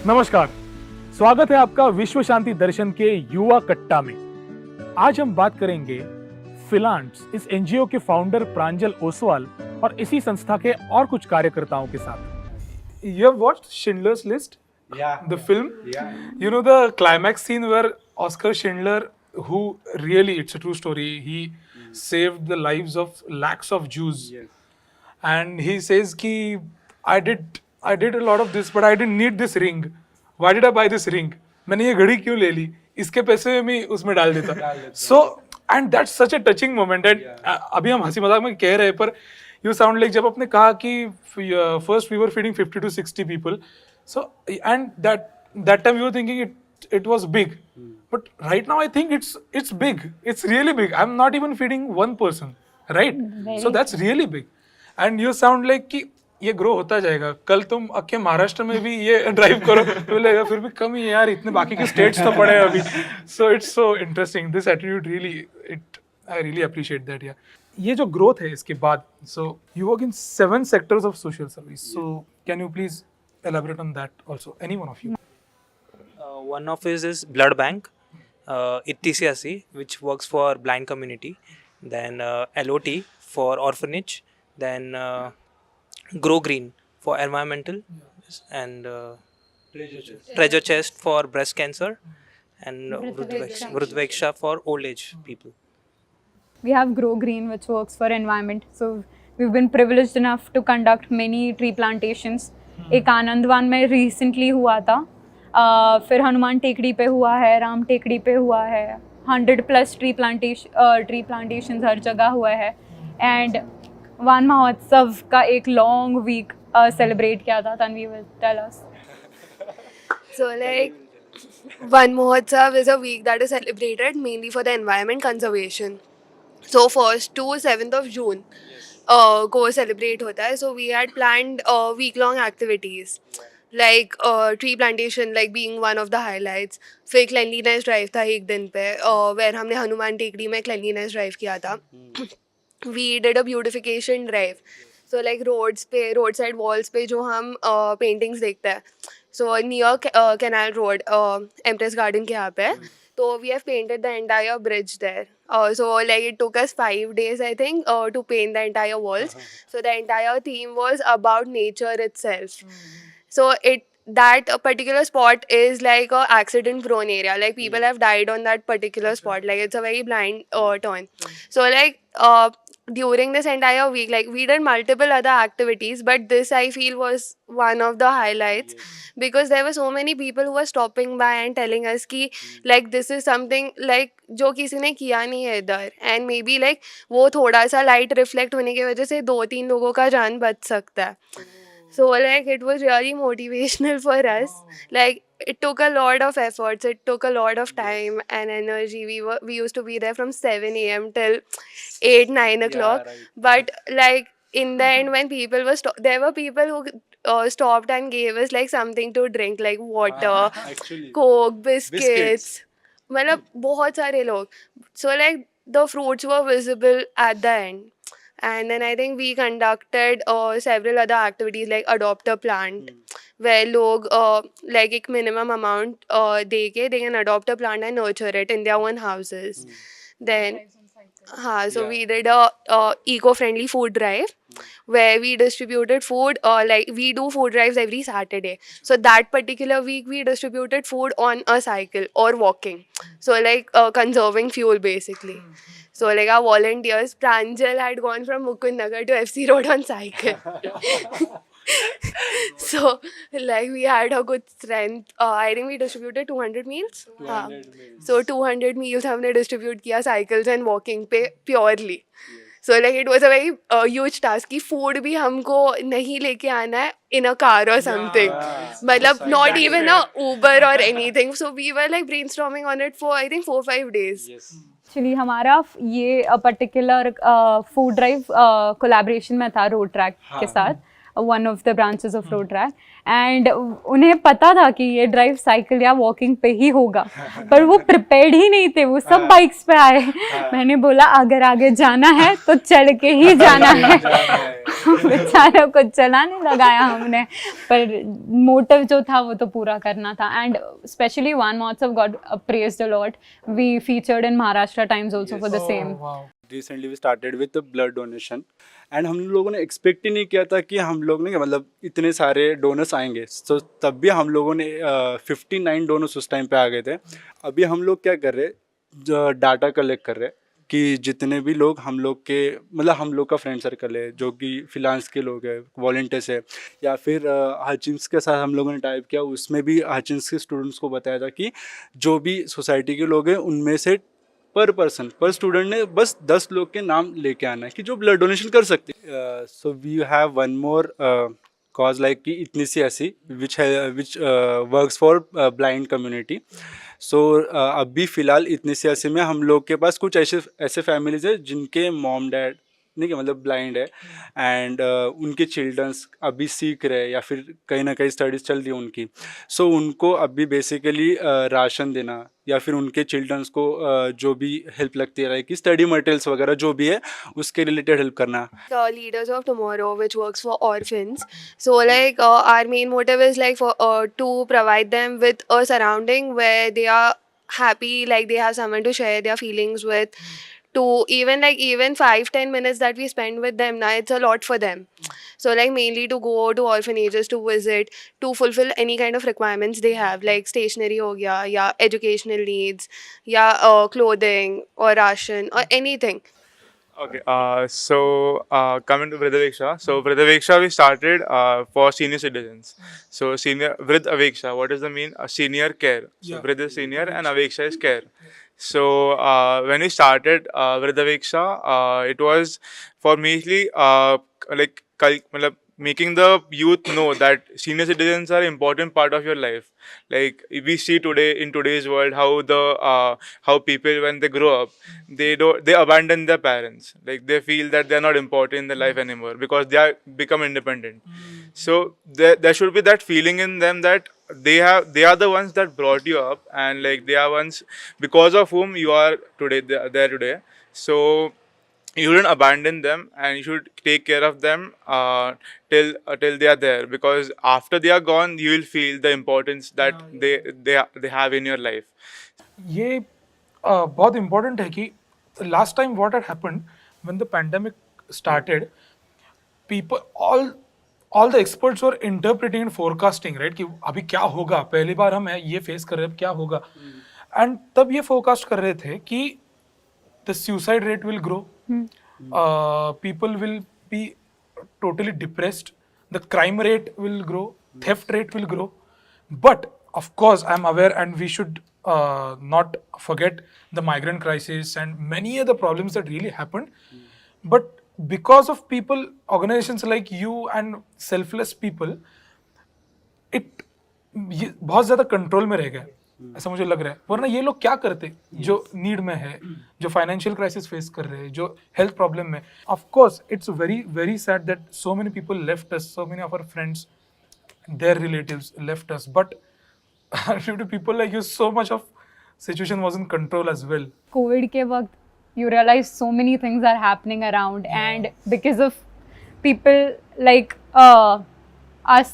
नमस्कार, स्वागत है आपका विश्व शांति दर्शन के युवा कट्टा में। आज हम बात करेंगे फिलांट्स, इस एनजीओ के फाउंडर प्रांजल ओसवाल और इसी संस्था के और कुछ कार्यकर्ताओं के साथ। You have watched Schindler's List? Yeah. The film? Yeah. You know the climax scene where Oscar Schindler, who really, it's a true story, he saved the lives of lakhs of Jews. Yes. And he says ki I did a lot of this, but I didn't need this ring. Why did I buy this ring? मैंने ये घड़ी क्यों ले ली? इसके पैसे मैं उसमें डाल देता. So, and that's such a touching moment. And अभी हम हंसी मजाक में कह रहे हैं, पर you sound like जब आपने कहा कि first we were feeding 50 to 60 people. So, and that time we were thinking it was big. But right now I think it's big. It's really big. I'm not even feeding one person, right? So that's really big. And you sound like कि ये grow होता जाएगा. कल तुम अके महाराष्ट्र में भी ये ड्राइव करो तो लगेगा फिर भी कम ही यार, इतने बाकी के स्टेट्स तो पड़े हैं अभी. So it's so interesting this attitude, really I really appreciate that. या ये जो ग्रोथ है इसके बाद, so you work in 7 sectors of social service. So can you please elaborate on that also, any one of you? One of his is blood bank, ITCAC, which works for blind community, then LOT for orphanage, then Grow Green for environmental, and treasure chest for breast cancer, and Vrudveksha for old age people. We have Grow Green, which works for environment. So we've been privileged enough to conduct many tree plantations. एक आनंदवान में recently हुआ था, फिर हनुमान टेकड़ी पे हुआ है, राम टेकड़ी पे हुआ है, 100+ ट्री प्लांटेशन हर जगह हुआ है. एंड वन महोत्सव का एक लॉन्ग वीक सेलिब्रेट किया था. Tanvi will tell us. So like One Mahotsav is a week that is celebrated mainly for the environment conservation. So 1st to 7th of June को celebrate होता है. So we had planned week long activities like tree plantation like being one of the highlights. फिर cleanliness drive था एक दिन पे, where हमने हनुमान टेकड़ी में क्लेनलीनेस ड्राइव किया था. We did a beautification drive. So like road side walls पे जो हम पेंटिंग्स देखते हैं, so near canal road Empress Garden के यहाँ पे, so we have painted the entire bridge there. So like it took us 5 days I think to paint the entire walls. So the entire theme was about nature itself. So that particular spot is like a accident prone area, like people have died on that particular spot, like it's a very blind turn. So like during this entire week, like we did multiple other activities, but this I feel was one of the highlights. Because there were so many people who were stopping by and telling us कि like this is something like जो किसी ने किया नहीं है इधर, and maybe like वो थोड़ा सा light reflect होने की वजह से 2-3 लोगों का जान बच सकता है. So like it was really motivational for us. Like it took a lot of efforts, it took a lot of time and energy. We used to be there from 7 a.m. till 8-9 o'clock. Yeah, right. But like in the end, when people were there were people who stopped and gave us like something to drink, like water, coke, biscuits. मतलब बहुत सारे लोग. So like the fruits were visible at the end. And then I think we conducted several other activities like adopt a plant, where log like एक minimum amount दे के they can adopt a plant and nurture it in their own houses. Then so we did a eco-friendly food drive where we distributed food, like we do food drives every Saturday. So that particular week we distributed food on a cycle or walking. So like conserving fuel basically. So like our volunteers, Pranjal had gone from Mukund Nagar to FC Road on cycle. So like we had a good strength. I think we distributed 200 meals. 200 meals. So 200 meals हमने distribute किया cycles and walking पे purely. So like it was a very huge task कि food भी हमको नहीं लेके आना है in a car or something. मतलब not even a Uber or anything. So we were like brainstorming on it for I think 4-5 days. Yes. Actually हमारा ये पर्टिकुलर फूड ड्राइव कोलैबोरेशन में था रोड ट्रैक के साथ, one of the branches of road track. And उन्हें पता था कि ये ड्राइव साइकिल या वॉकिंग पे ही होगा, पर वो प्रिपेयर्ड ही नहीं थे, वो सब बाइक्स पे आए. मैंने बोला अगर आगे जाना है तो चल के ही जाना है. बेचारा को चलाने लगाया हमने, पर मोटिव जो था वो तो पूरा करना था. एंड स्पेशली वन महोत्सव got praised a lot. We featured in Maharashtra Times also for the same. wow. Recently we started with blood donation and हम लोगों ने एक्सपेक्ट ही नहीं किया था कि हम लोग ने मतलब इतने सारे डोनर्स आएंगे. तो तब भी हम लोगों ने 59 डोनर्स उस टाइम पे आ गए थे. अभी हम लोग क्या कर रहे हैं, डाटा कलेक्ट कर रहे हैं कि जितने भी लोग हम लोग के मतलब हम लोग का फ्रेंड सर्कल है जो कि फिलांस के लोग हैं, वॉलंटियर्स है, या फिर हचिंस के साथ हम लोगों ने टाइप किया. उसमें भी हचिंस के स्टूडेंट्स को बताया था कि जो भी सोसाइटी के लोग हैं उनमें से पर स्टूडेंट ने बस 10 लोग के नाम लेके आना है कि जो ब्लड डोनेशन कर सकते. So we have one more cause like कि इतनी सी ऐसी which works for blind community. So अभी फ़िलहाल इतनी सी ऐसे में हम लोग के पास कुछ ऐसे फैमिलीज है जिनके मॉम डैड नहीं कि मतलब ब्लाइंड है एंड उनके चिल्ड्रंस अभी सीख रहे हैं या फिर कहीं ना कहीं स्टडीज़ चल रही है उनकी. सो उनको अभी बेसिकली राशन देना या फिर उनके चिल्ड्रंस को जो भी हेल्प लगती है कि स्टडी मटेरियल्स वगैरह जो भी है उसके रिलेटेड हेल्प करना. The Leaders of Tomorrow, which works for orphans. So like our main motive is like for to provide them with a surrounding where they are happy, like they have someone to share their feelings with. To even 5-10 minutes that we spend with them now, it's a lot for them. So like mainly to go to orphanages to visit, to fulfill any kind of requirements they have, like stationery ho gaya, ya educational needs, ya clothing or ration or anything. Okay, so coming to Vridaveksha. So Vridaveksha we started for senior citizens. So senior Vridaveksha, what does that mean? Senior care. So Yeah. Vrid is senior and Aveksha is care. So when we started Vridaveksha, it was for mainly मतलब making the youth know that senior citizens are an important part of your life. Like we see today in today's world how people when they grow up they abandon their parents. Like they feel that they are not important in their life anymore because they are become independent. So there should be that feeling in them that they are the ones that brought you up and like they are ones because of whom you are today there today. So you shouldn't abandon them and you should take care of them till they are there, because after they are gone you will feel the importance that they have in your life. ये बहुत important है कि last time what had happened when the pandemic started, people all the experts were interpreting and forecasting, right, कि अभी क्या होगा, पहली बार हम ये फेस कर रहे हैं, क्या होगा. एंड तब ये फोरकास्ट कर रहे थे कि the suicide rate will grow, people will be totally depressed, the crime rate will grow, theft rate will grow. But of course I'm aware and we should not forget the migrant crisis and many other problems that really happened. But because of people, organizations like you and selfless people, ये बहुत ज़्यादा control में रह गया, ऐसा मुझे लग रहा है. वरना ये लोग क्या करते जो नीड में है, जो फाइनेंशियल क्राइसिस फेस कर रहे हैं, जो हेल्थ प्रॉब्लम में. Of course it's very very sad that so many people left us, so many of our friends, their relatives left us, but due to people like you so much of situation was in control as well. Covid के वक्त you realize so many things are happening around, and because of people like us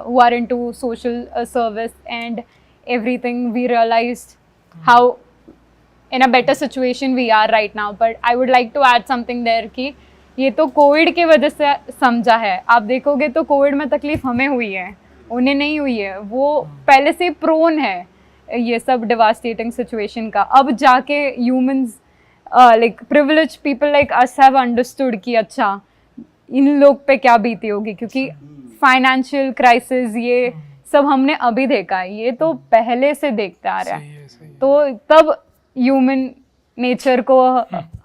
who are into social service and everything, we realized how in a better situation we are right now. But I would like to add something there कि ये तो Covid की वजह से समझा है. आप देखोगे तो कोविड में तकलीफ हमें हुई है, उन्हें नहीं हुई है. वो पहले से प्रोन है ये सब डिवास्टेटिंग सिचुएशन का. अब जाके humans like privileged people like us have understood कि अच्छा इन लोग पे क्या बीती होगी, क्योंकि फाइनेंशियल क्राइसिस ये सब हमने अभी देखा है, ये तो पहले से देखते आ रहा है. तो तब ह्यूमन नेचर को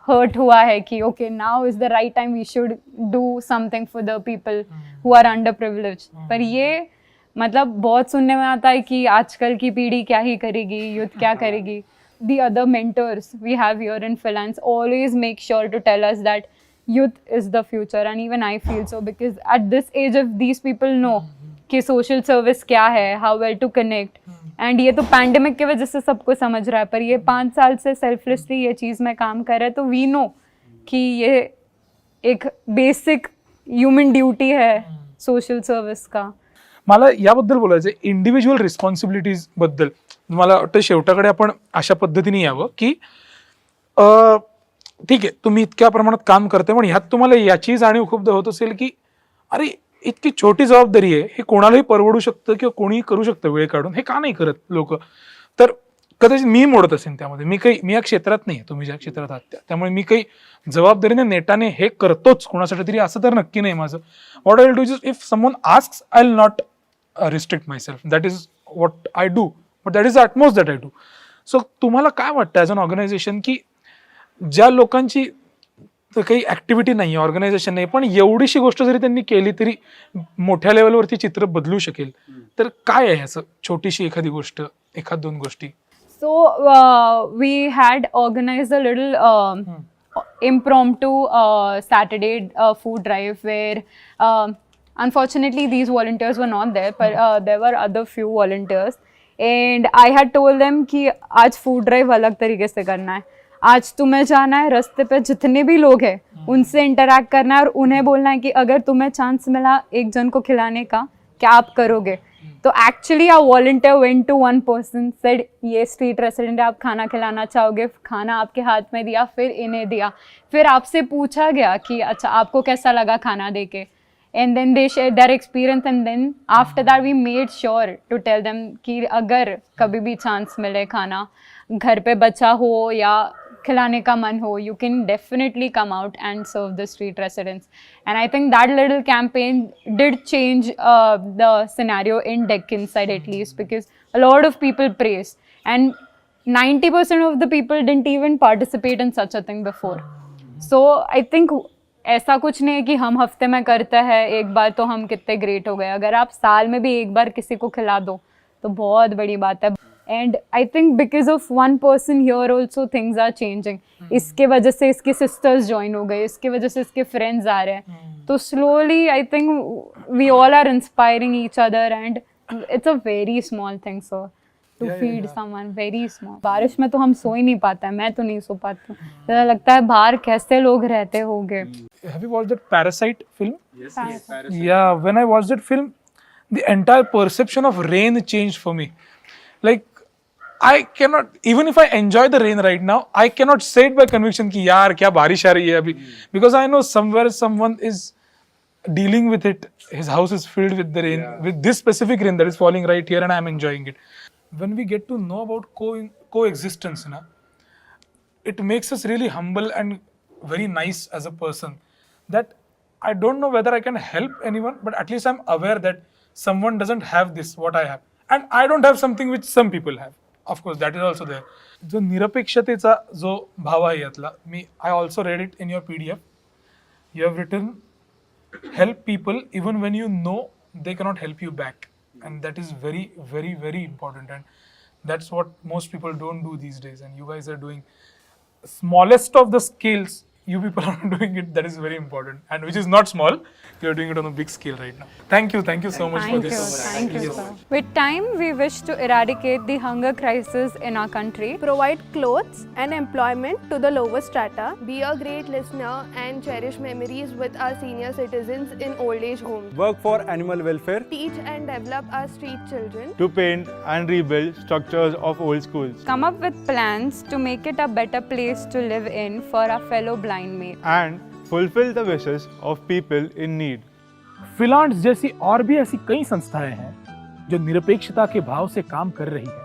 हर्ट हुआ है कि okay now is the right time, we should do something for the people who are under privilege. पर ये मतलब बहुत सुनने में आता है कि आजकल की पीढ़ी क्या ही करेगी, यूथ क्या करेगी. The other mentors we have here in Philants always make sure to tell us that youth is the future, and even I feel so because at this age of these people know कि social service क्या है, how well to connect, and ये तो pandemic की वजह से सबको समझ रहा है, पर ये 5 साल से selflessly ये चीज़ में काम कर रहा है, तो we know कि ये एक basic ह्यूमन ड्यूटी है सोशल सर्विस का. मला याबद्दल बोलायचं इंडिव्हिज्युअल रिस्पॉन्सिबिलिटीज बद्दल. मला वाटतं शेवटाकडे आपण अशा पद्धतीने यावं की ठीक आहे तुम्ही इतक्या प्रमाणात काम करते पण ह्यात तुम्हाला याची जाणीव खूप होत असेल की अरे इतकी छोटी जबाबदारी आहे, हे कोणालाही परवडू शकतं किंवा कोणीही करू शकतं वेळ काढून, हे का नाही करत लोक. तर कदाचित मी मोडत असेल त्यामध्ये. मी या क्षेत्रात नाही, तुम्ही ज्या क्षेत्रात आहात त्यामुळे मी काही जबाबदारीने नेटाने हे करतोच कोणासाठी तरी असं तर नक्की नाही माझं. What I will do is if someone asks I will not restrict myself. That is what I do, but that is the utmost that I do. So तुम्हाला काय वाटतं ॲज अन ऑर्गनायझेशन की ज्या लोकांची काही activity नाही, organisation नाही, पण एवढीशी गोष्ट जरी त्यांनी केली तरी मोठ्या लेवलवरती चित्र बदलू शकेल, तर काय आहे ह्याचं छोटीशी एखादी गोष्ट, एखाद दोन गोष्टी? So we had organized a little impromptu Saturday food drive where unfortunately these volunteers were not there, but there were other few volunteers and I had told them कि आज food drive अलग तरीके से करना है. आज तुम्हें जाना है, रास्ते पे जितने भी लोग हैं उनसे इंटरैक्ट करना है और उन्हें बोलना है कि अगर तुम्हें चांस मिला एक जन को खिलाने का, क्या आप करोगे? तो actually a volunteer went to one person, said ये स्ट्रीट रेसिडेंट है, आप खाना खिलाना चाहोगे? खाना आपके हाथ में दिया, फिर इन्हें दिया, फिर आपसे पूछा गया कि अच्छा आपको कैसा लगा खाना देके, and then they share their experience and then after that we made sure to tell them कि अगर कभी भी चांस मिले खाना घर पे बचा हो या खिलाने का मन हो, you can definitely come out and serve the street residents. And I think that little campaign did change the scenario in Deccan side at least, because a lot of people praised and 90% of the people didn't even participate in such a thing before. So I think ऐसा कुछ नहीं है कि हम हफ्ते में करते हैं एक बार तो हम कितने ग्रेट हो गए. अगर आप साल में भी एक बार किसी को खिला दो तो बहुत बड़ी बात है. And I think because of one person here also things are changing. इसके वजह से इसके sisters join हो गए, इसके वजह से इसके friends आ रहे हैं. तो slowly I think we all are inspiring each other and it's a very small thing, so to feed someone, very small. बारिश में तो हम सो ही नहीं पाते हैं, मैं तो नहीं सो पाती हूँ. ज़्यादा लगता है बाहर कैसे लोग रहते होंगे. Have you watched that Parasite film? Yes, Parasite. Yeah, when I watched that film, the entire perception of rain changed for me. Like I cannot, even if I enjoy the rain right now, I cannot say it by conviction कि यार क्या बारिश आ रही है अभी, because I know somewhere someone is dealing with it. His house is filled with the rain, with this specific rain that is falling right here, and I am enjoying it. When we get to know about coexistence, it makes us really humble and very nice as a person. That I don't know whether I can help anyone, but at least I'm aware that someone doesn't have this what I have, and I don't have something which some people have. Of course, that is also there. जो निरपेक्षतेचा जो भाव आहे यातला, I also read it in your PDF. You have written, help people even when you know they cannot help you back, and that is very, very, very important, and that's what most people don't do these days. And you guys are doing smallest of the scales. You people are doing it. That is very important, and which is not small. You are doing it on a big scale right now. Thank you so much for this. Thank you, sir. With time, we wish to eradicate the hunger crisis in our country. Provide clothes and employment to the lower strata. Be a great listener and cherish memories with our senior citizens in old age homes. Work for animal welfare. Teach and develop our street children. To paint and rebuild structures of old schools. Come up with plans to make it a better place to live in for our fellow blind mates. And fulfill the wishes of people in need. फिलांट्स जैसी और भी ऐसी कई संस्थाएं हैं जो निरपेक्षता के भाव से काम कर रही है.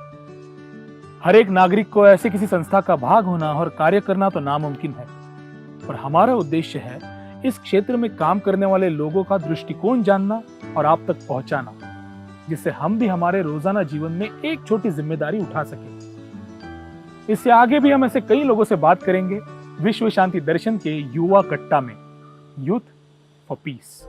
हर एक नागरिक को ऐसे किसी संस्था का भाग होना और कार्य करना तो नामुमकिन है, पर हमारा उद्देश्य है इस क्षेत्र में काम करने वाले लोगों का दृष्टिकोण जानना और आप तक पहुंचाना, जिससे हम भी हमारे रोजाना जीवन में एक छोटी जिम्मेदारी उठा सके. इससे आगे भी हम ऐसे कई लोगों से बात करेंगे विश्व शांति दर्शन के युवा कट्टा में, यूथ फॉर पीस.